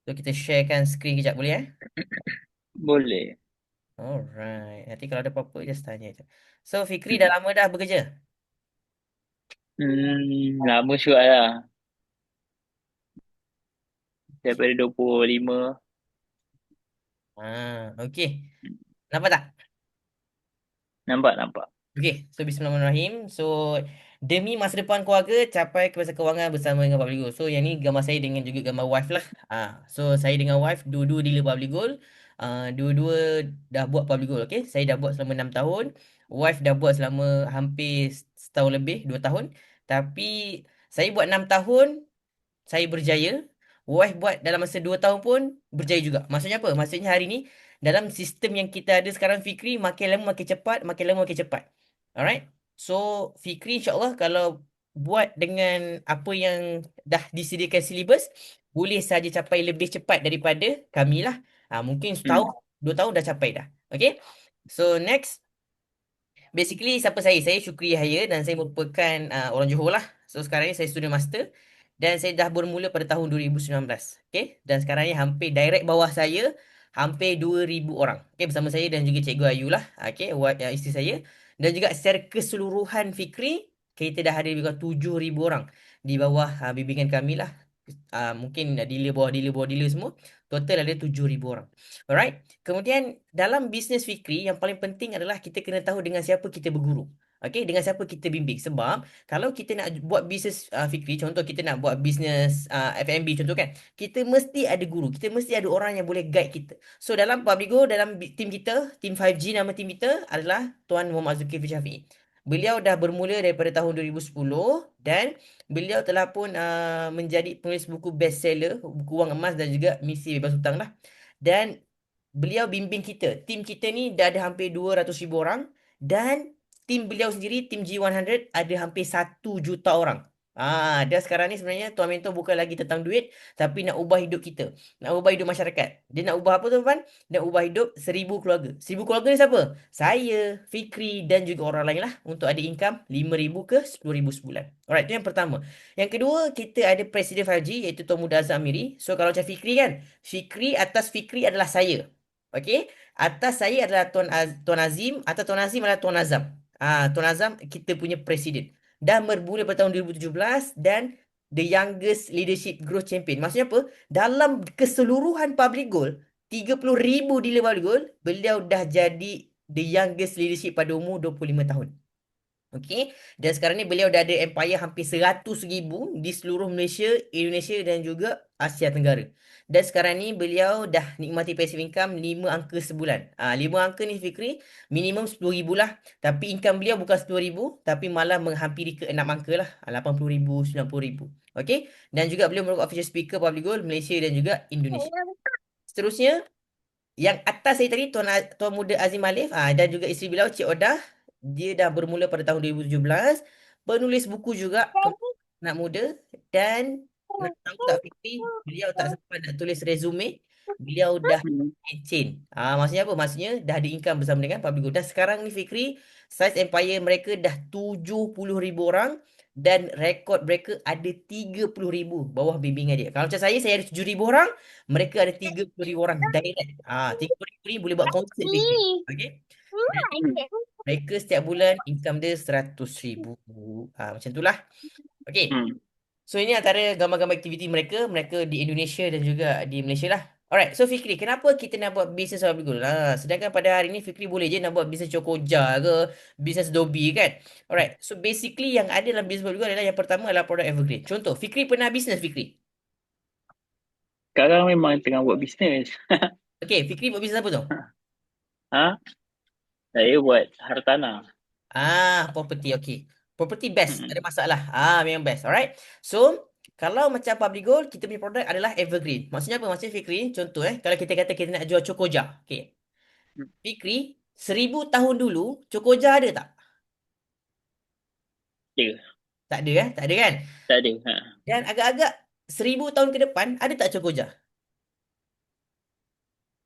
So kita sharekan screen kejap boleh eh? Boleh. Alright. Nanti kalau ada apa-apa just tanya je. So Fikri dah Hmm, lama dah bekerja? lama juga lah. Daripada 25. Okey. Nampak tak? Nampak, nampak. Okey, so bismillahirrahmanirrahim. So demi masa depan keluarga capai kebesaran kewangan bersama dengan Public Gold. So yang ni gambar saya dengan juga gambar wife lah. So saya dengan wife dua-dua dealer Public Gold. Dua-dua dah buat Public Gold. Okey, saya dah buat selama 6 tahun. Wife dah buat selama hampir setahun lebih, 2 tahun. Tapi saya buat 6 tahun, saya berjaya. Wife buat dalam masa 2 tahun pun berjaya juga. Maksudnya apa? Maksudnya hari ni dalam sistem yang kita ada sekarang Fikri, makin lama makin cepat, makin lama makin cepat. Alright? So Fikri insyaAllah kalau buat dengan apa yang dah disediakan silibus, boleh saja capai lebih cepat daripada kami lah. Mungkin setahun, Hmm. 2 tahun dah capai dah. Okay? So next, basically siapa saya? Saya Syukri Yahya dan saya merupakan orang Johor lah. So sekarang ni saya student master dan saya dah bermula pada tahun 2019. Okay? Dan sekarang ni hampir direct bawah saya hampir 2,000 orang. Okay? Bersama saya dan juga Cikgu Ayu lah. Okay? Isteri saya. Dan juga secara keseluruhan Fikri, kita dah ada lebih kurang 7,000 orang di bawah bimbingan kami lah. Mungkin dealer bawah dealer semua. Total ada 7,000 orang. Alright? Kemudian dalam bisnes Fikri yang paling penting adalah kita kena tahu dengan siapa kita berguru. Okey, dengan siapa kita bimbing. Sebab kalau kita nak buat bisnes Fikri, contoh kita nak buat bisnes F&B contoh kan, kita mesti ada guru. Kita mesti ada orang yang boleh guide kita. So dalam Publigo, dalam tim kita, tim 5G nama tim kita adalah Tuan Muhammad Zulkifli Syafiee. Beliau dah bermula daripada tahun 2010 dan beliau telah pun menjadi penulis buku bestseller, buku Wang Emas dan juga Misi Bebas Hutang lah. Dan beliau bimbing kita. Tim kita ni dah ada hampir 200,000 orang dan tim beliau sendiri, tim G100 ada hampir 1 juta orang. Dan sekarang ni sebenarnya Tuan Mentor bukan lagi tentang duit tapi nak ubah hidup kita. Nak ubah hidup masyarakat. Dia nak ubah apa tuan-tuan? Nak ubah hidup 1,000 keluarga. 1,000 keluarga ni siapa? Saya, Fikri dan juga orang lain lah untuk ada income 5,000 ke 10,000 sebulan. Alright, itu yang pertama. Yang kedua, kita ada Presiden 5G iaitu Tuan Muda Azam Amiri. So kalau macam Fikri kan, Fikri atas Fikri adalah saya. Okey, atas saya adalah Tuan Azim, atas Tuan Azim adalah Tuan Azam. Tuan Azam kita punya presiden. Dan bermula pada tahun 2017 dan the youngest leadership growth champion. Maksudnya apa? Dalam keseluruhan Public Goal, 30,000 dealer Public Goal, beliau dah jadi the youngest leadership pada umur 25 tahun. Okey, dan sekarang ni beliau dah ada empire hampir 100,000 di seluruh Malaysia, Indonesia dan juga Asia Tenggara. Dan sekarang ni beliau dah nikmati passive income 5 angka sebulan. 5 angka ni Fikri, minimum 10,000 lah. Tapi income beliau bukan 10,000, tapi malah menghampiri ke 6 angka lah. 80,000, 90,000. Okey, dan juga beliau merupakan official speaker Public Goal Malaysia dan juga Indonesia. Seterusnya, yang atas saya tadi Tuan Muda Azim Alif dan juga isteri beliau Cik Odah, dia dah bermula pada tahun 2017, penulis buku juga anak muda. Dan nak tahu tak Fikri, beliau tak sempat nak tulis resume, beliau dah Hmm. chain. Maksudnya apa? Maksudnya dah ada income bersama dengan Public Good. Dan sekarang ni Fikri, size empire mereka dah 70,000 orang dan rekod mereka ada 30,000 bawah bimbingan dia. Kalau macam saya ada 7,000 orang, mereka ada 30,000 orang direct. 30,000 ni boleh buat konsert Fikri. Okay? Dan mereka setiap bulan income dia 100,000. Macam itulah. Okay. Hmm. So ini antara gambar-gambar aktiviti mereka, mereka di Indonesia dan juga di Malaysia lah. Alright, so Fikri, kenapa kita nak buat bisnes Public Gold? Sedangkan pada hari ni Fikri boleh je nak buat bisnes Cokoja ke, bisnes Dobi kan? Alright, so basically yang ada dalam bisnes Public Gold adalah yang pertama adalah produk evergreen. Contoh, Fikri pernah bisnes Fikri. Sekarang memang tengah buat bisnes. Okay, Fikri buat bisnes apa tu? Ha? Saya buat hartanah. Property, okay. Property best, tak ada Hmm. masalah. Memang best, alright. So, kalau macam Public Gold, kita punya produk adalah evergreen. Maksudnya apa? Maksudnya Fikri, contoh kalau kita kata kita nak jual Cokoja. Okay. Fikri, 1,000 tahun dulu, Cokoja ada tak? Ya, Tak ada tak ada kan? tak ada. Ha. Dan agak-agak 1,000 tahun ke depan, ada tak Cokoja?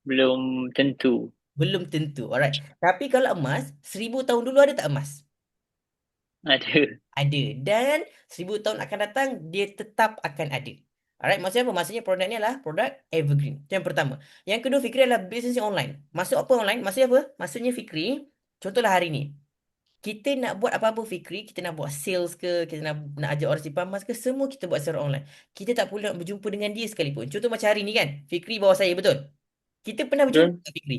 Belum tentu. Belum tentu, alright. Tapi kalau emas, 1,000 tahun dulu ada tak emas? Ada. Ada. Dan 1,000 tahun akan datang, dia tetap akan ada. Alright, maksudnya apa? Maksudnya produk ni adalah produk evergreen. Itu yang pertama. Yang kedua, Fikri adalah bisnes yang online. Maksud apa online? Maksudnya apa? Maksudnya Fikri, contohlah hari ni. Kita nak buat apa-apa Fikri, kita nak buat sales ke, kita nak ajak orang simpan emas ke, semua kita buat secara online. Kita tak perlu nak berjumpa dengan dia sekalipun. Contoh macam hari ni kan, Fikri bawa saya, betul? Kita pernah berjumpa Betul? tak Fikri?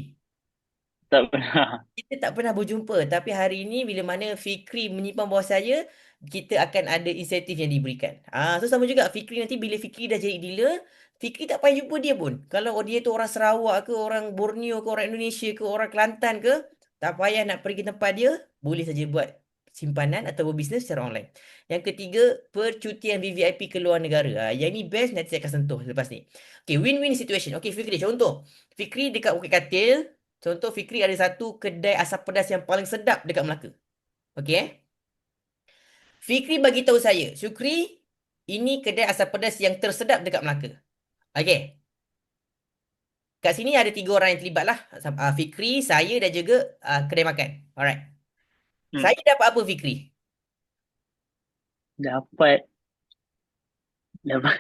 Tak pernah. Kita tak pernah berjumpa, tapi hari ini bila mana Fikri menyimpan bawah saya, kita akan ada insentif yang diberikan. So sama juga Fikri nanti bila Fikri dah jadi dealer, Fikri tak payah jumpa dia pun. Kalau dia tu orang Sarawak ke, orang Borneo ke, orang Indonesia ke, orang Kelantan ke, tak payah nak pergi tempat dia, boleh saja buat simpanan atau berbisnes secara online. Yang ketiga, percutian VVIP ke luar negara. Yang ni best, nanti saya akan sentuh lepas ni. Okay, win-win situation. Okay, Fikri, contoh. Fikri dekat Bukit Katil, contoh Fikri ada satu kedai asam pedas yang paling sedap dekat Melaka. Okey eh? Fikri bagi tahu saya, Syukri, ini kedai asam pedas yang tersedap dekat Melaka. Okey. Kat sini ada tiga orang yang terlibat lah. Fikri, saya dan juga kedai makan. Alright. Hmm. Saya dapat apa Fikri? Dapat, dapat,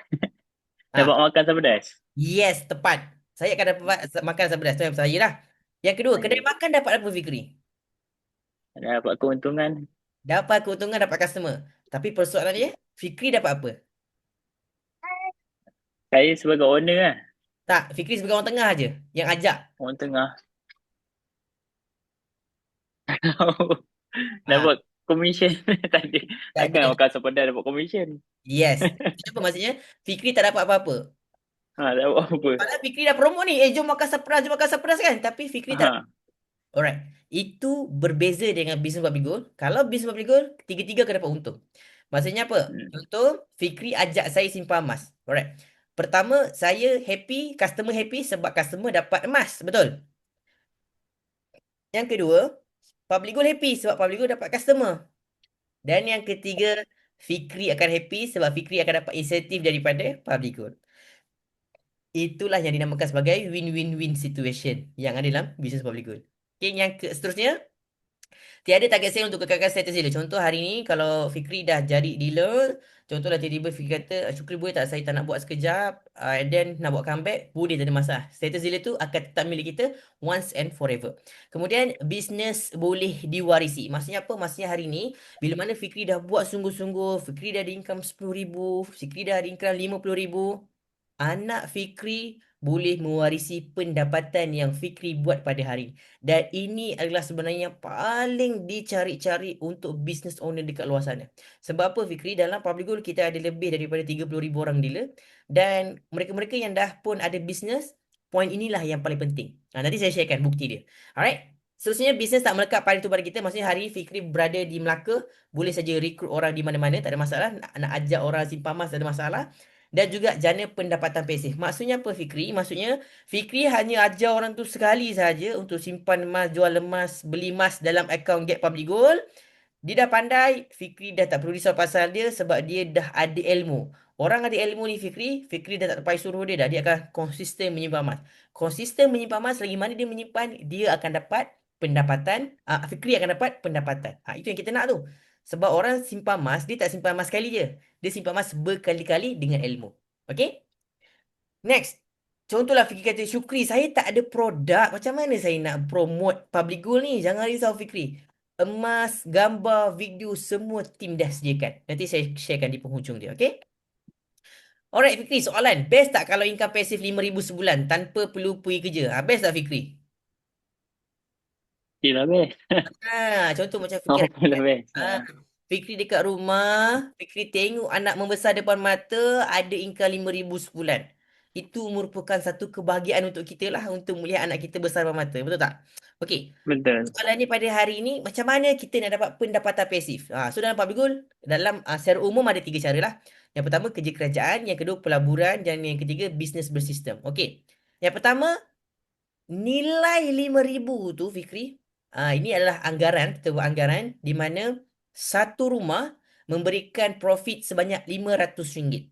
dapat Ah, makan asam pedas. yes, tepat. Saya akan dapat makan asam pedas. Tu yang saya lah. Yang kedua, kedai Okay. makan dapat apa Fikri? Dapat keuntungan. Dapat keuntungan, dapat customer. Tapi persoalan dia, Fikri dapat apa? Saya sebagai owner lah. Tak, Fikri sebagai orang tengah aje yang ajak. Orang tengah. Ah, Dapat commission. Tadi. tak Takkan ada. makan asam pedas dapat commission. Yes. Itu apa maksudnya? Fikri tak dapat apa-apa. Dapat apa? Padahal Fikri dah promo ni. Jom makan surprise, jom makan surprise kan. Tapi Fikri tak dapat. Ha. Alright. Itu berbeza dengan bisnes babi gold. Kalau bisnes babi gold, tiga-tiga akan dapat untung. Maksudnya apa? Hmm. Contoh, Fikri ajak saya simpan emas. Alright. Pertama, saya happy, customer happy sebab customer dapat emas. Betul? Yang kedua, public gold happy sebab public gold dapat customer. Dan yang ketiga, Fikri akan happy sebab Fikri akan dapat insentif daripada public gold. Itulah yang dinamakan sebagai win-win-win situation yang ada dalam bisnes public good. Okay, yang seterusnya, tiada target sale untuk kekalkan status dealer. Contoh hari ni kalau Fikri dah jadi dealer, contohlah tiba-tiba Fikri kata, Syukri boleh tak saya tak nak buat sekejap, and then nak buat comeback, boleh tak ada masalah. Status dealer tu akan tetap milik kita once and forever. Kemudian, bisnes boleh diwarisi. Maksudnya apa? Maksudnya hari ni, bila mana Fikri dah buat sungguh-sungguh, Fikri dah ada income 10,000, Fikri dah ada income 50,000, anak Fikri boleh mewarisi pendapatan yang Fikri buat pada hari. Dan ini adalah sebenarnya paling dicari-cari untuk business owner dekat luar sana. Sebab apa Fikri? Dalam Public Gold kita ada lebih daripada 30,000 orang dealer. Dan mereka-mereka yang dah pun ada business, poin inilah yang paling penting. Nanti saya sharekan bukti dia. Alright? Seterusnya, bisnes tak melekat pada itu pada kita. Maksudnya hari Fikri berada di Melaka, boleh saja rekrut orang di mana-mana, tak ada masalah. Nak ajak orang simpan emas, tak ada masalah. Dan juga jana pendapatan pasif. Maksudnya apa Fikri? Maksudnya Fikri hanya ajar orang tu sekali saja untuk simpan emas, jual emas, beli emas dalam akaun Get Public Gold. Dia dah pandai, Fikri dah tak perlu risau pasal dia sebab dia dah ada ilmu. Orang ada ilmu ni Fikri, Fikri dah tak payah suruh dia dah. Dia akan konsisten menyimpan emas. Konsisten menyimpan emas, lagi mana dia menyimpan, dia akan dapat pendapatan. Fikri akan dapat pendapatan. Itu yang kita nak tu. Sebab orang simpan emas, dia tak simpan emas sekali je. Dia simpan emas berkali-kali dengan ilmu. Okay? Next. Contohlah Fikri kata, Syukri, saya tak ada produk. Macam mana saya nak promote public goal ni? Jangan risau Fikri. Emas, gambar, video, semua tim dah sediakan. Nanti saya sharekan di penghujung dia. Okay? Alright Fikri, soalan. Best tak kalau income pasif 5,000 sebulan tanpa perlu pergi kerja? Best tak Fikri? Okay lah best. Contoh macam Fikri hari Apa ni lah kan. best. Ah, Fikri dekat rumah, Fikri tengok anak membesar depan mata, ada income 5,000 sebulan. Itu merupakan satu kebahagiaan untuk kita lah, untuk melihat anak kita besar depan mata. Betul tak? Okey. Betul. Soalannya pada hari ini, macam mana kita nak dapat pendapatan pasif? So dalam Public Goal, dalam secara umum ada tiga cara lah. Yang pertama, kerja kerajaan. Yang kedua, pelaburan. Dan yang ketiga, bisnes bersistem. Okey. Yang pertama, nilai 5,000 tu Fikri, ini adalah anggaran, kita buat anggaran di mana satu rumah memberikan profit sebanyak RM500.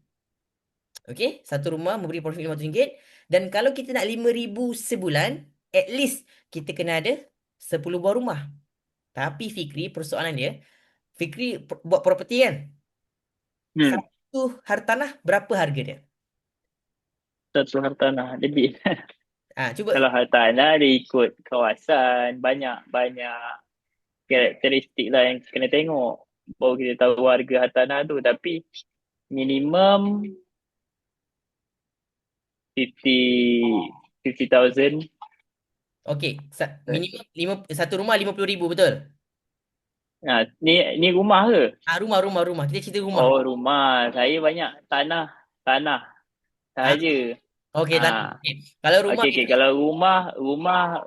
Okey, satu rumah memberi profit RM500 dan kalau kita nak 5,000 sebulan, at least kita kena ada 10 buah rumah. Tapi Fikri, persoalan dia, Fikri buat property kan? Hmm. Satu hartanah berapa harga dia? satu hartanah lebih. Cuba. Kalau hartanah dia ikut kawasan, banyak karakteristik lah yang kena tengok. Baru kita tahu harga hartanah tu. Tapi minimum 50,000. Okey, minimum satu rumah 50,000 betul? Nah, ni rumah ke? Rumah. Kita cerita rumah. Oh, rumah. Saya banyak tanah Ah, saja. okey, Ah, okey. Kalau rumah okey. Fikri, Kalau rumah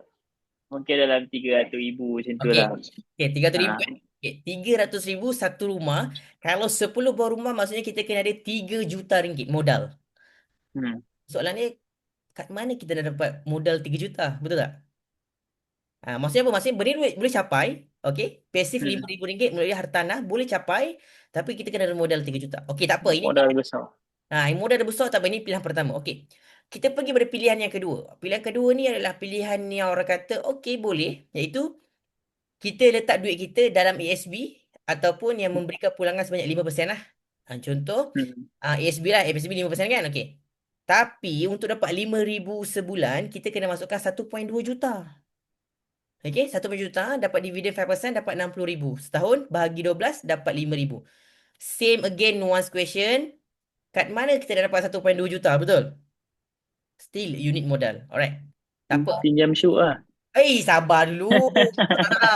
mungkin dalam 300,000 macam tu okey. lah. Okey, 300,000 Ah, kan? Okey, 300,000 satu rumah. Kalau 10 buah rumah maksudnya kita kena ada 3 juta ringgit modal. hmm, Soalan ni, kat mana kita dah dapat modal 3 juta? Betul tak? Maksudnya apa? Maksudnya benda ni boleh capai. Okey, pasif hmm. RM5,000 melalui hartanah boleh capai. Tapi kita kena ada modal 3 juta. Okey, tak apa. Ini Modal besar. modal dah besar tak apa. Ini pilihan pertama. Okey. Kita pergi pada pilihan yang kedua. Pilihan kedua ni adalah pilihan yang orang kata okey boleh. Iaitu kita letak duit kita dalam ASB ataupun yang memberikan pulangan sebanyak 5% lah. Contoh Hmm. ASB lah. ASB 5% kan? Okey. Tapi untuk dapat 5,000 sebulan, kita kena masukkan 1.2 juta. Okey, 1 juta dapat dividen 5% dapat 60,000. Setahun bahagi 12 dapat 5,000. Same again nuance question. Kat mana kita dah dapat 1.2 juta, betul? Still unit modal. Alright. Tak apa. Pinjam syuk lah. Sabar dulu.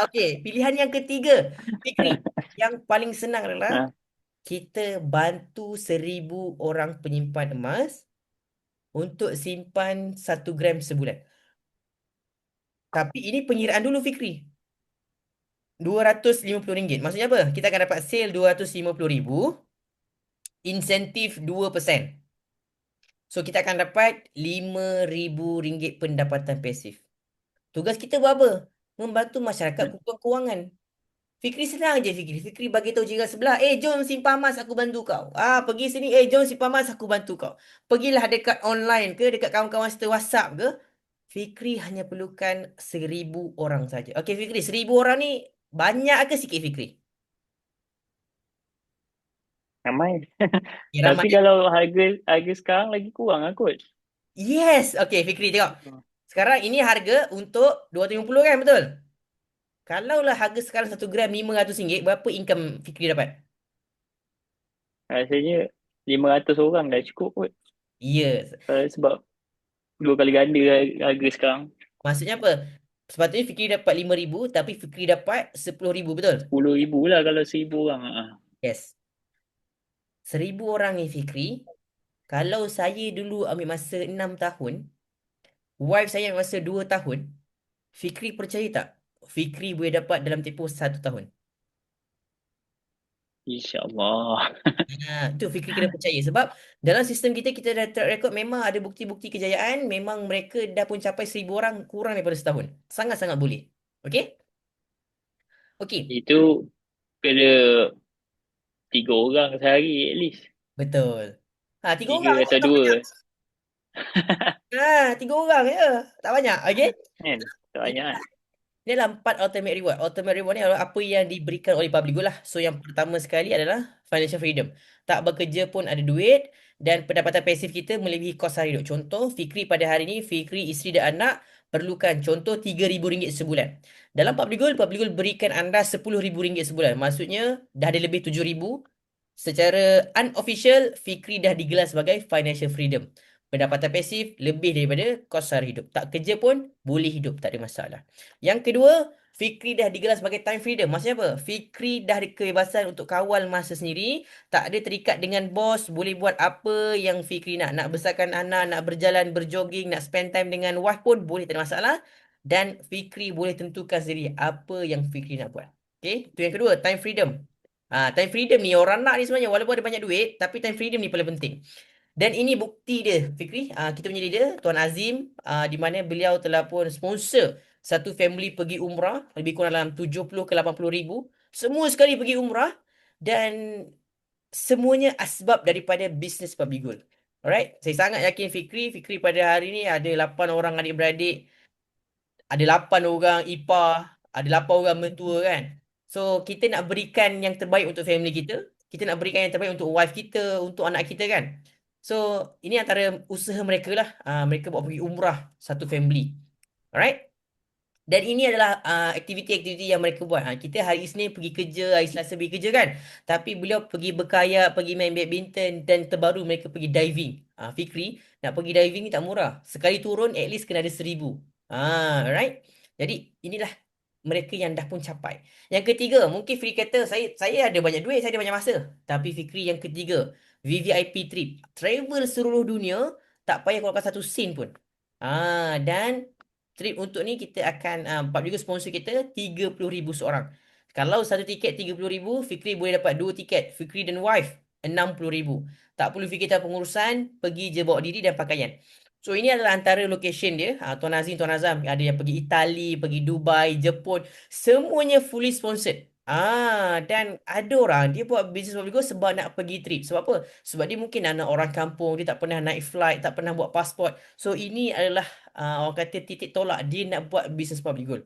Okey, pilihan yang ketiga. Fikri, yang paling senang adalah Ah, kita bantu 1,000 orang penyimpan emas untuk simpan 1 gram sebulan. Tapi ini pengiraan dulu Fikri. RM250. Maksudnya apa? Kita akan dapat sale 250,000, insentif 2%. So kita akan dapat RM5,000 pendapatan pasif. Tugas kita buat apa? Membantu masyarakat kurang kewangan. Fikri senang je Fikri. Fikri bagi tahu jiran sebelah, jom simpan emas aku bantu kau. Pergi sini, jom simpan emas aku bantu kau. Pergilah dekat online ke, dekat kawan-kawan serta WhatsApp ke. Fikri hanya perlukan 1,000 orang saja. Okey Fikri, 1,000 orang ni banyak ke sikit Fikri? ramai. Ramai. Tapi kalau harga harga sekarang lagi kurang lah kot. Yes. Okey, Fikri tengok. Sekarang ini harga untuk 250 kan, betul? Kalaulah harga sekarang 1 gram RM500, berapa income Fikri dapat? Rasanya 500 orang dah cukup kot. Yes. Sebab dua kali ganda harga sekarang. Maksudnya apa? Sepatutnya Fikri dapat 5,000 tapi Fikri dapat 10,000, betul? 10,000 lah kalau 1,000 orang. Yes. 1,000 orang ni Fikri, kalau saya dulu ambil masa 6 tahun, wife saya ambil masa 2 tahun, Fikri percaya tak? Fikri boleh dapat dalam tempoh 1 tahun. InsyaAllah. Tu Fikri kena percaya sebab dalam sistem kita kita dah track record memang ada bukti-bukti kejayaan, memang mereka dah pun capai 1,000 orang kurang daripada setahun. Sangat-sangat boleh. Okey? Okey. Itu kena 3 orang sehari at least. Betul. 3 orang 3 je, atau tak dua. banyak. 3 orang je. Tak banyak. Okey? Kan? Tak banyak kan? Ini adalah 4 ultimate reward. Ultimate reward ni adalah apa yang diberikan oleh public good lah. So yang pertama sekali adalah financial freedom. Tak bekerja pun ada duit dan pendapatan pasif kita melebihi kos sehari hidup. Contoh Fikri pada hari ini, Fikri isteri dan anak perlukan contoh RM3,000 sebulan. Dalam public good berikan anda RM10,000 sebulan. Maksudnya dah ada lebih 7,000. Secara unofficial, Fikri dah digelar sebagai financial freedom. Pendapatan pasif lebih daripada kos sehari hidup. Tak kerja pun boleh hidup, tak ada masalah. Yang kedua, Fikri dah digelar sebagai time freedom. Maksudnya apa? Fikri dah ada kebebasan untuk kawal masa sendiri. Tak ada terikat dengan bos. Boleh buat apa yang Fikri nak. Nak besarkan anak, nak berjalan, berjoging, nak spend time dengan wife pun boleh, tak ada masalah. Dan Fikri boleh tentukan sendiri apa yang Fikri nak buat. Okay? Itu yang kedua, time freedom. Time freedom ni orang nak ni sebenarnya walaupun ada banyak duit tapi time freedom ni paling penting. Dan ini bukti dia, Fikri. Kita punya leader, Tuan Azim, di mana beliau telah pun sponsor satu family pergi umrah, lebih kurang dalam 70 ke 80 ribu. Semua sekali pergi umrah dan semuanya asbab daripada bisnes Public Gold. Alright, saya sangat yakin Fikri, Fikri pada hari ini ada 8 orang adik-beradik, ada 8 orang ipar, ada 8 orang mentua kan. So, kita nak berikan yang terbaik untuk family kita. Kita nak berikan yang terbaik untuk wife kita, untuk anak kita kan. So, ini antara usaha mereka lah. Mereka bawa pergi umrah satu family. Alright? Dan ini adalah aktiviti-aktiviti yang mereka buat. Kita hari Isnin pergi kerja, hari Selasa pergi kerja kan. Tapi beliau pergi berkayak, pergi main badminton dan terbaru mereka pergi diving. Fikri, nak pergi diving ni tak murah. Sekali turun at least kena ada 1,000. Alright? Jadi inilah mereka yang dah pun capai. Yang ketiga, mungkin Fikri kata saya ada banyak duit, saya ada banyak masa. Tapi Fikri yang ketiga, VVIP trip. Travel seluruh dunia, tak payah keluarkan satu sen pun. Dan trip untuk ni kita akan Pub juga sponsor kita 30,000 seorang. Kalau satu tiket 30,000, Fikri boleh dapat dua tiket. Fikri dan wife 60,000. Tak perlu fikir tentang pengurusan, pergi je bawa diri dan pakaian. So ini adalah antara location dia. Tuan Azim, Tuan Azam ada yang pergi Itali, pergi Dubai, Jepun, semuanya fully sponsored. Dan ada orang dia buat business public sebab nak pergi trip. Sebab apa? Sebab dia mungkin anak orang kampung, dia tak pernah naik flight, tak pernah buat pasport. So ini adalah orang kata titik tolak dia nak buat business public goal.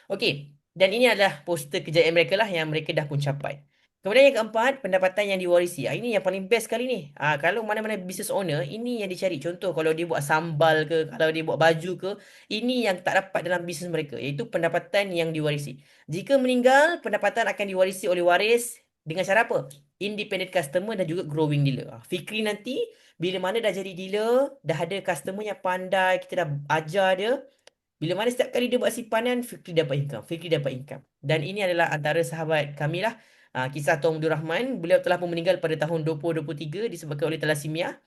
Okey, dan ini adalah poster kejayaan mereka lah yang mereka dah pun capai. Kemudian yang keempat, pendapatan yang diwarisi. Ini yang paling best kali ni. Kalau mana-mana business owner, ini yang dicari. Contoh kalau dia buat sambal ke, kalau dia buat baju ke, ini yang tak dapat dalam bisnes mereka, iaitu pendapatan yang diwarisi. Jika meninggal, pendapatan akan diwarisi oleh waris dengan cara apa? Independent customer dan juga growing dealer. Fikri nanti, bila mana dah jadi dealer, dah ada customer yang pandai, kita dah ajar dia, bila mana setiap kali dia buat simpanan, Fikri dapat income. Fikri dapat income. Dan ini adalah antara sahabat kami lah. Kisah Tuan Abdul Rahman. Beliau telah pun meninggal pada tahun 2023 disebabkan oleh thalassemia.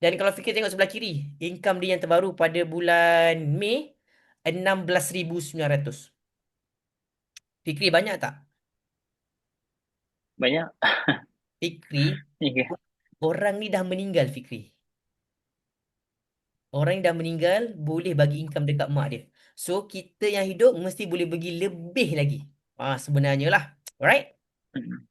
Dan kalau Fikri tengok sebelah kiri, income dia yang terbaru pada bulan Mei, 16,900. Fikri banyak tak? Banyak. Fikri, Ni ke? orang ni dah meninggal Fikri. Orang yang dah meninggal boleh bagi income dekat mak dia. So, kita yang hidup mesti boleh bagi lebih lagi. Sebenarnya lah. Alright? Hmm.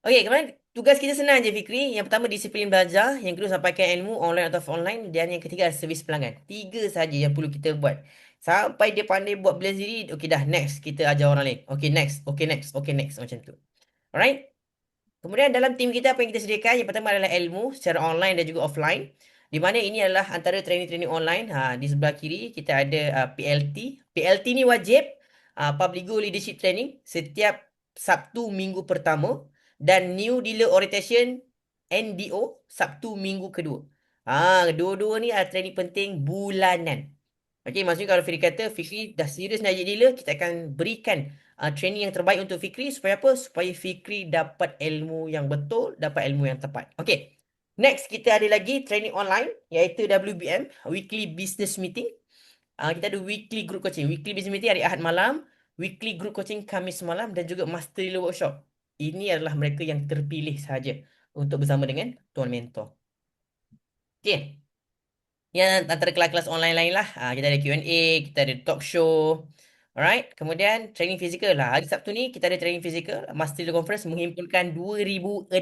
Okey, kemudian tugas kita senang je Fikri. Yang pertama disiplin belajar, yang kedua sampaikan ilmu online atau offline, dan yang ketiga servis pelanggan. Tiga saja yang perlu kita buat. Sampai dia pandai buat bela sendiri, okey dah next kita ajar orang lain. Okey next, okey next, okey next macam tu. Alright? Kemudian dalam tim kita apa yang kita sediakan? Yang pertama adalah ilmu secara online dan juga offline. Di mana ini adalah antara training-training online. Di sebelah kiri kita ada PLT. PLT ni wajib Public Go Leadership Training setiap Sabtu minggu pertama dan New Dealer Orientation NDO Sabtu minggu kedua. Dua-dua ni adalah training penting bulanan. Okey, maksudnya kalau Fikri kata Fikri dah serius nak jadi dealer, kita akan berikan training yang terbaik untuk Fikri supaya apa? Supaya Fikri dapat ilmu yang betul, dapat ilmu yang tepat. Okey. Next, kita ada lagi training online iaitu WBM, Weekly Business Meeting. Kita ada weekly group coaching. Weekly business meeting hari Ahad malam, weekly group coaching Khamis malam dan juga master dealer workshop. Ini adalah mereka yang terpilih saja untuk bersama dengan tuan mentor. Okey. Yang antara kelas-kelas online lain lah. Kita ada Q&A, kita ada talk show. Alright. Kemudian training fizikal lah. Hari Sabtu ni kita ada training fizikal. Master Dealer Conference menghimpunkan 2,600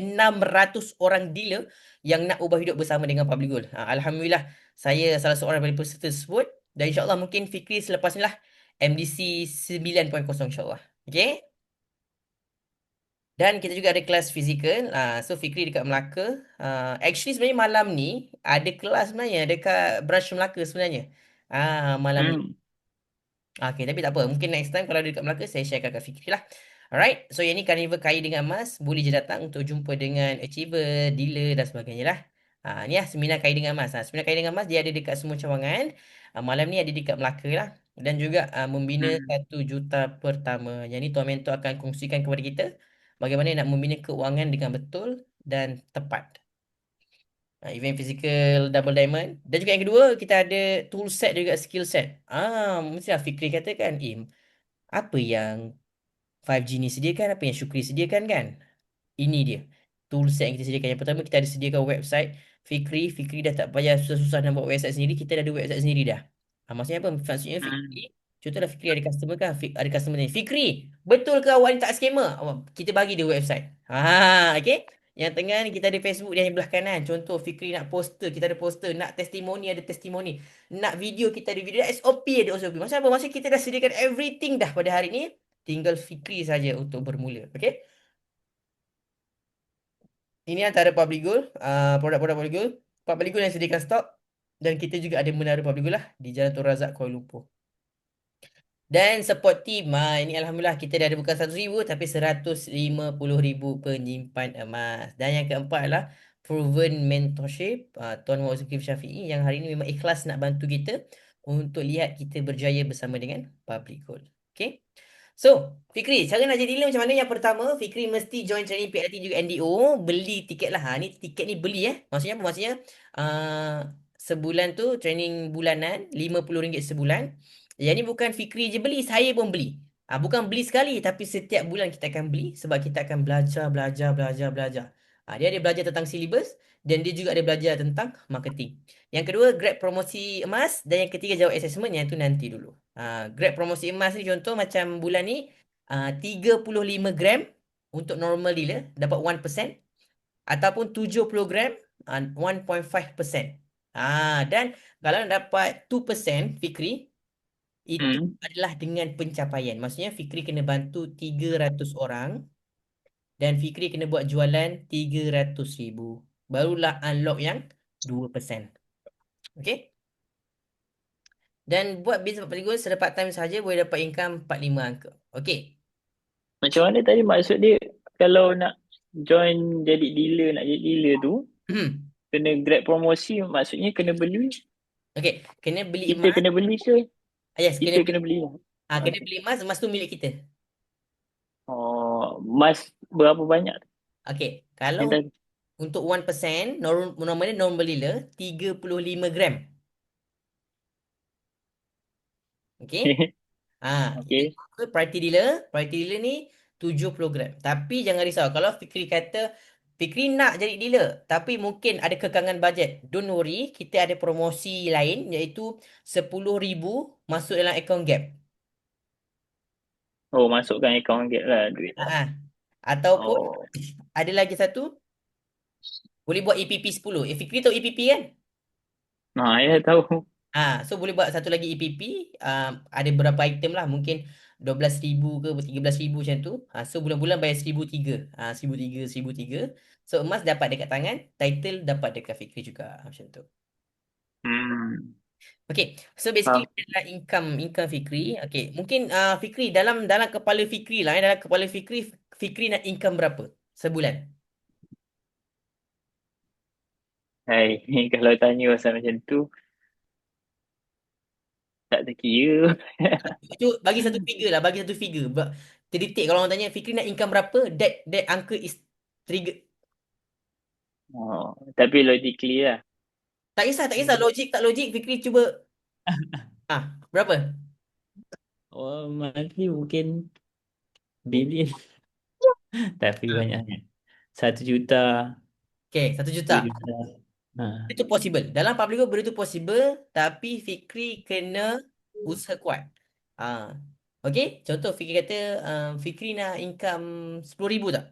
orang dealer yang nak ubah hidup bersama dengan Public Goal. Alhamdulillah, saya salah seorang daripada peserta tersebut. Dan insyaAllah mungkin Fikri selepas ni lah MDC 9.0 insyaAllah. Okay. Dan kita juga ada kelas fizikal. So Fikri dekat Melaka. Actually sebenarnya malam ni ada kelas sebenarnya dekat branch Melaka sebenarnya. Malam ni. Hmm. Okay, tapi tak apa. Mungkin next time kalau ada dekat Melaka saya sharekan kat Fikri lah. Alright. So yang ni Carnival Kaya dengan Emas. Boleh je datang untuk jumpa dengan achiever, dealer dan sebagainya lah. Ni lah seminar Kaya dengan Emas. Seminar Kaya dengan Emas dia ada dekat semua cawangan. Malam ni ada dekat Melaka lah. Dan juga membina Hmm. 1 juta pertama. Yang ni Tuan Mentor akan kongsikan kepada kita bagaimana nak membina keuangan dengan betul dan tepat. Event physical double diamond. Dan juga yang kedua, kita ada tool set dan juga skill set. Mestilah Fikri katakan, apa yang 5G ni sediakan, apa yang Syukri sediakan kan? Ini dia. Toolset yang kita sediakan. Yang pertama kita ada sediakan website Fikri. Fikri dah tak payah susah-susah nak buat website sendiri. Kita dah ada website sendiri dah. Maksudnya apa? Maksudnya Fikri. Hmm. Contohlah Fikri ada customer kan. Ada customer ni. Fikri, betul ke awak ni tak scammer? Kita bagi dia website. Okay. Yang tengah ni kita ada Facebook dia yang belah kanan. Contoh Fikri nak poster. Kita ada poster. Nak testimoni ada testimoni. Nak video kita ada video. SOP ada SOP. Maksudnya apa? Maksudnya kita dah sediakan everything dah pada hari ni. Tinggal Fikri saja untuk bermula. Okay. Ini antara public goal, produk-produk public goal. Public goal yang sediakan stok. Dan kita juga ada menara public goal lah di Jalan Tun Razak, Kuala Lumpur. Dan support team, ini Alhamdulillah kita dah ada bukan 100,000 tapi 150,000 penyimpan emas. Dan yang keempat adalah proven mentorship, Tuan Muhammad Zulkifli Syafiee yang hari ini memang ikhlas nak bantu kita untuk lihat kita berjaya bersama dengan Public Goal. Okay. So, Fikri, cara nak jadi dealer macam mana? Yang pertama, Fikri mesti join training PLT juga NDO, beli tiket lah. Ni tiket ni beli Maksudnya apa? Maksudnya uh, sebulan tu training bulanan RM50 sebulan. Yang ni bukan Fikri je beli, saya pun beli. Bukan beli sekali, tapi setiap bulan kita akan beli sebab kita akan belajar, belajar, belajar, belajar. Dia ada belajar tentang silibus dan dia juga ada belajar tentang marketing. Yang kedua, grab promosi emas dan yang ketiga jawab assessment yang tu nanti dulu. Grab promosi emas ni contoh macam bulan ni 35 gram untuk normal dealer dapat 1% ataupun 70 gram 1.5%. Dan kalau dapat 2% Fikri itu Hmm. adalah dengan pencapaian. Maksudnya Fikri kena bantu 300 orang dan Fikri kena buat jualan 300,000. Barulah unlock yang 2%. Okay? Dan buat bisnes portfolio selepas time saja boleh dapat income 45 angka. Okay. Macam mana tadi maksud dia kalau nak join jadi dealer, nak jadi dealer tu, kena grab promosi maksudnya kena beli, Okay. Kena beli kita emas. kena beli ke? Yes, kena Kita beli. kena beli. Kena Okay. beli emas. Emas tu milik kita. Oh, mas berapa banyak Okay. Kalau yang tadi? untuk 1%, normalnya normal dealer 35 gram. Okay. Yang Okay. priority dealer. Priority dealer ni 70 gram. Tapi jangan risau. Kalau Fikri kata, Fikri nak jadi dealer. Tapi mungkin ada kekangan bajet. Don't worry. Kita ada promosi lain. Iaitu 10,000 masuk dalam account Gap. Oh, masukkan akaun Gap lah duit. Ah, Ataupun Oh, ada lagi satu. Boleh buat EPP 10. Fikri tahu EPP kan? nah ya tahu. So boleh buat satu lagi EPP. Ada beberapa item lah. Mungkin 12,000 ke 13,000 macam tu. So bulan-bulan bayar 1,003. 1,003, 1,003. So emas dapat dekat tangan. Title dapat dekat Fikri juga. Macam tu. Hmm. Okay. So basically Faham. adalah income Fikri. Okay. Mungkin Fikri dalam kepala Fikri lah. Dalam kepala Fikri, Fikri nak income berapa sebulan? Hai, kalau tanya pasal macam tu, tak terkira. Itu bagi satu figure lah. Bagi satu figure. Terdetik kalau orang tanya Fikri nak income berapa. That angka is trigger. Oh, tapi logically lah. Tak kisah, tak kisah. Logik tak logik. Fikri cuba. Berapa? Oh, monthly mungkin billion. Tapi banyaknya. 1 juta, Okay, 1 juta. 2 juta. Ha. Itu possible. Dalam public group benda tu possible. Tapi Fikri kena usaha kuat. Ah, okay, contoh Fikri kata Fikri nak income 10,000 tak?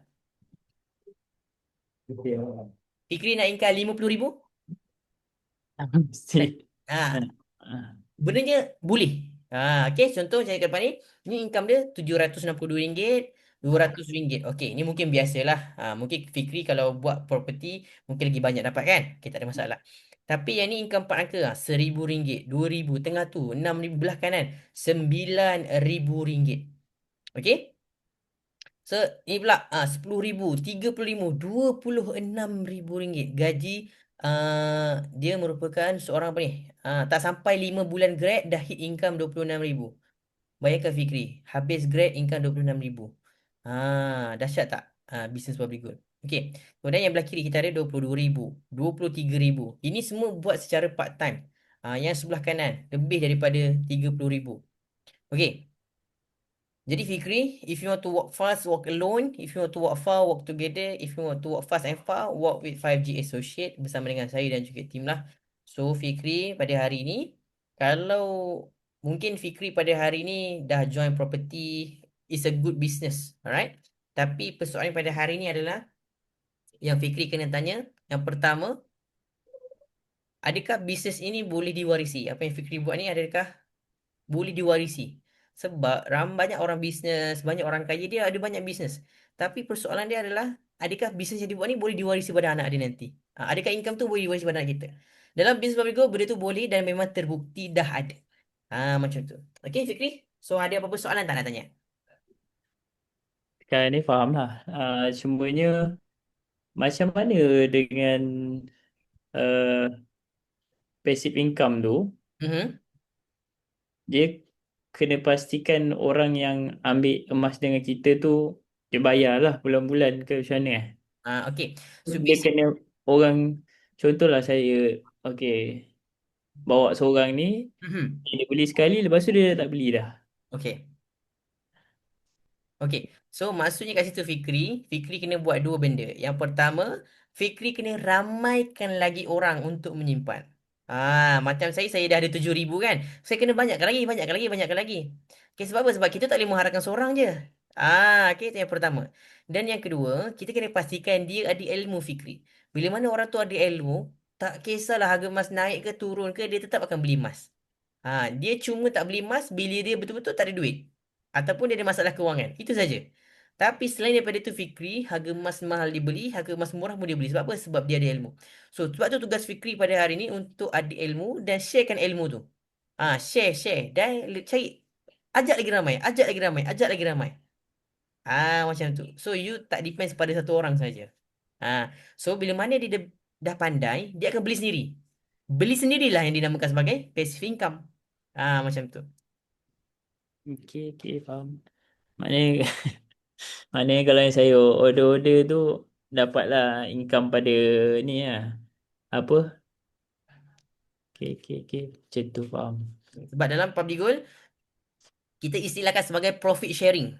Fikri nak income 50,000? Mesti. Ha. Ah, Ha. Benarnya boleh. Okay, contoh macam kat depan ni. Ni income dia RM762, RM200. Okey, ni mungkin biasalah. Mungkin Fikri kalau buat property mungkin lagi banyak dapat kan? Okay, tak ada masalah. Tapi yang ni income 4 angka RM1,000, RM2,000, tengah tu RM6,000 belah kanan, RM9,000. Okey? So, ni pula 10,000, 35, RM26,000. Gaji dia merupakan seorang apa ni? Tak sampai 5 bulan grad dah hit income 26,000. Bayangkan Fikri, habis grad income 26,000. Dahsyat tak? Business public good. Okey. Kemudian yang belah kiri kita ada 22,000, 23,000. Ini semua buat secara part time. Yang sebelah kanan lebih daripada 30,000. Okey. Jadi Fikri, if you want to walk fast, walk alone. If you want to walk far, walk together. If you want to walk fast and far, walk with 5G Associate bersama dengan saya dan juga tim lah. So Fikri pada hari ini, kalau mungkin Fikri pada hari ini dah join property, is a good business, alright? Tapi persoalan pada hari ini adalah yang Fikri kena tanya, yang pertama, adakah bisnes ini boleh diwarisi? Apa yang Fikri buat ni adakah boleh diwarisi? Sebab banyak orang bisnes, banyak orang kaya dia ada banyak bisnes. Tapi persoalan dia adalah adakah bisnes yang dia buat ni boleh diwarisi pada anak dia nanti. Adakah income tu boleh diwarisi pada anak kita. Dalam bisnes public goal, benda tu boleh dan memang terbukti dah ada. Macam tu. Okay, Fikri? So, ada apa-apa soalan tak nak tanya? Sekarang ni faham lah. Cumanya macam mana dengan uh, passive income tu, Mhm. dia kena pastikan orang yang ambil emas dengan kita tu dia bayar lah bulan-bulan ke macam mana eh? Okay. So, Dia basic. kena orang, contohlah saya, okay, bawa seorang ni, Mhm. dia beli sekali lepas tu dia tak beli dah. Okay. Okey, so maksudnya kat situ Fikri kena buat dua benda. Yang pertama, Fikri kena ramaikan lagi orang untuk menyimpan. Macam saya dah ada 7,000 kan. Saya kena banyakkan lagi, banyakkan lagi, banyakkan lagi. Okey, sebab apa? Sebab kita tak boleh mengharapkan seorang je. Okey, itu yang pertama. Dan yang kedua, kita kena pastikan dia ada ilmu Fikri. Bila mana orang tu ada ilmu, tak kisahlah harga emas naik ke turun ke, dia tetap akan beli emas. Dia cuma tak beli emas bila dia betul-betul tak ada duit. Ataupun dia ada masalah kewangan. Itu saja. Tapi selain daripada itu Fikri, harga emas mahal dibeli, harga emas murah pun dia beli. Sebab apa? Sebab dia ada ilmu. So, sebab tu tugas Fikri pada hari ini untuk ada ilmu dan sharekan ilmu tu. Share. Dan cari. Ajak lagi ramai, ajak lagi ramai, ajak lagi ramai. Macam tu. So, you tak depends pada satu orang saja. So, bila mana dia dah pandai, dia akan beli sendiri. Beli sendirilah yang dinamakan sebagai passive income. Macam tu. Okay, okay, faham. Maknanya, maknanya kalau yang saya order-order tu dapatlah income pada ni lah. Apa? Okay, okay, okay. Macam tu faham. Sebab dalam public goal, kita istilahkan sebagai profit sharing.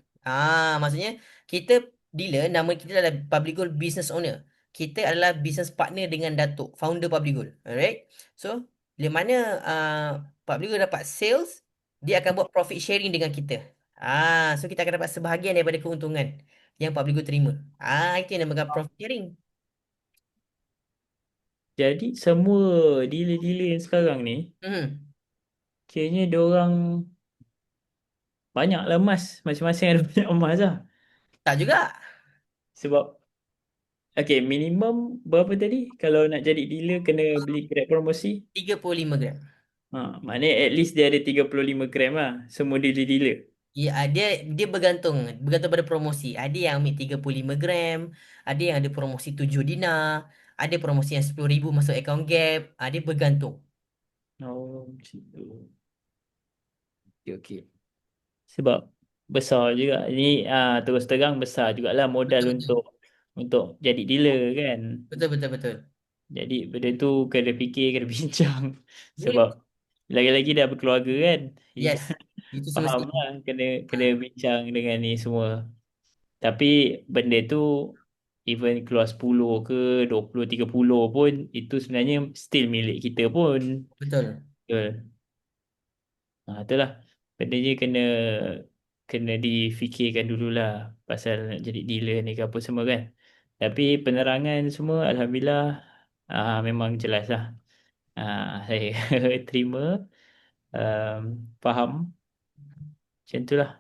Maksudnya kita dealer, nama kita adalah Public Goal Business Owner. Kita adalah business partner dengan Datuk, founder Public Goal. Alright. So, bila mana Public Goal dapat sales, dia akan buat profit sharing dengan kita. So kita akan dapat sebahagian daripada keuntungan yang Public Goal terima. Itu yang dinamakan profit sharing. Jadi semua dealer-dealer yang sekarang ni, Hmm. kayaknya diorang banyak lah emas. Masing-masing ada banyak emas lah. Tak juga. Sebab, okay, minimum berapa tadi? Kalau nak jadi dealer kena beli grab promosi. 35 gram. Maknanya at least dia ada 35 gram lah. Semua dealer-dealer. Ya, dia bergantung bergantung pada promosi. Ada yang ambil 35 gram, ada yang ada promosi 7 dinar, ada promosi yang 10,000 masuk account Gap. Dia bergantung. Oh, macam tu. Okay, okay. Sebab besar juga. Ini terus terang besar jugalah modal Betul betul. untuk jadi dealer kan. Betul betul betul. Jadi benda tu kena fikir, kena bincang. Dia Sebab lagi-lagi dah berkeluarga kan. yes, itu Faham semestinya. lah, kena Ah, bincang dengan ni semua. Tapi benda tu even keluar 10 ke 20 30 pun itu sebenarnya still milik kita pun. betul. Betul. Itulah. Bendanya kena kena difikirkan dululah pasal nak jadi dealer ni ke apa semua kan. Tapi penerangan semua Alhamdulillah memang jelas lah. Saya terima, um, faham. Macam tu lah.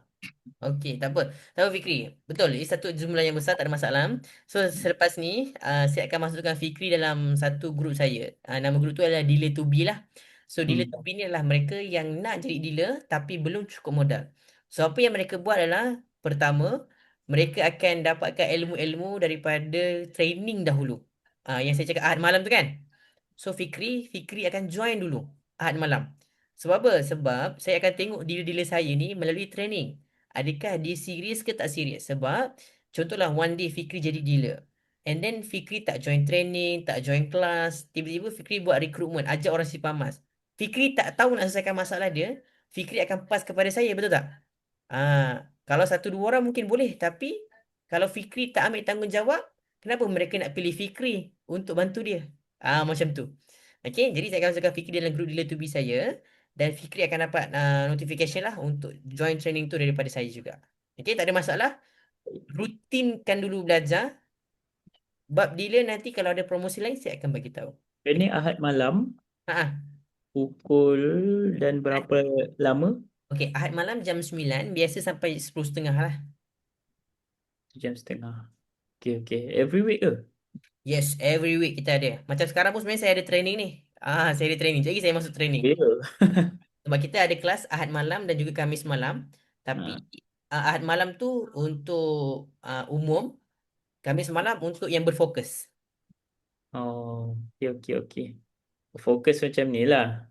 Okey, tak apa. Tak apa Fikri. Betul, ini satu jumlah yang besar, tak ada masalah. So, selepas ni, saya akan masukkan Fikri dalam satu grup saya. Nama grup tu adalah Dealer to Be lah. So, Dealer to Hmm. Be ni adalah mereka yang nak jadi dealer tapi belum cukup modal. So, apa yang mereka buat adalah, pertama, mereka akan dapatkan ilmu-ilmu daripada training dahulu. Yang saya cakap Ahad malam tu kan? So Fikri akan join dulu Ahad malam. Sebab apa? Sebab saya akan tengok dealer-dealer saya ni melalui training. Adakah dia serius ke tak serius? Sebab contohlah one day Fikri jadi dealer. And then Fikri tak join training, tak join kelas. Tiba-tiba Fikri buat recruitment, ajak orang simpan emas. Fikri tak tahu nak selesaikan masalah dia. Fikri akan pass kepada saya, betul tak? Kalau satu dua orang mungkin boleh, tapi kalau Fikri tak ambil tanggungjawab, kenapa mereka nak pilih Fikri untuk bantu dia? Macam tu. Okey, jadi saya akan masukkan Fikri dalam grup dealer to be saya dan Fikri akan dapat notification lah untuk join training tu daripada saya juga. Okey, tak ada masalah. Rutinkan dulu belajar. Bab dealer nanti kalau ada promosi lain saya akan bagi tahu. Ini Ahad malam, Ha ah. pukul dan berapa lama? Okey, Ahad malam jam 9 biasa sampai 10.30 lah. 1 jam setengah. Okay, okay. Every week ke? Yes, every week kita ada. Macam sekarang pun sebenarnya saya ada training ni. Saya ada training. Jadi saya masuk training. Ya. Sebab kita ada kelas Ahad malam dan juga Khamis malam. Tapi Ha. Ahad malam tu untuk umum, Khamis malam untuk yang berfokus. Oh, okay, okay, okay. Fokus macam ni lah.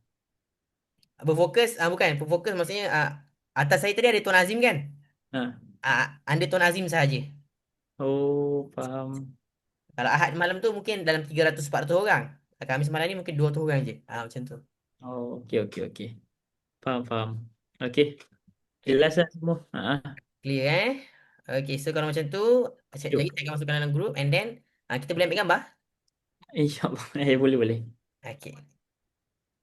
Berfokus, bukan. Berfokus maksudnya atas saya tadi ada Tuan Azim kan? Ha. Anda Tuan Azim sahaja. Oh, faham. Kalau Ahad malam tu mungkin dalam 300-400 orang. Khamis malam ni mungkin 200 orang je. Macam tu. Oh, okay, okay, okay. Faham, faham. Okay, Okay, jelas lah semua. Ha. clear Okay, so kalau macam tu, sekejap lagi Jom. saya akan masukkan dalam grup and then kita boleh ambil gambar. InsyaAllah. Boleh, boleh. Okay.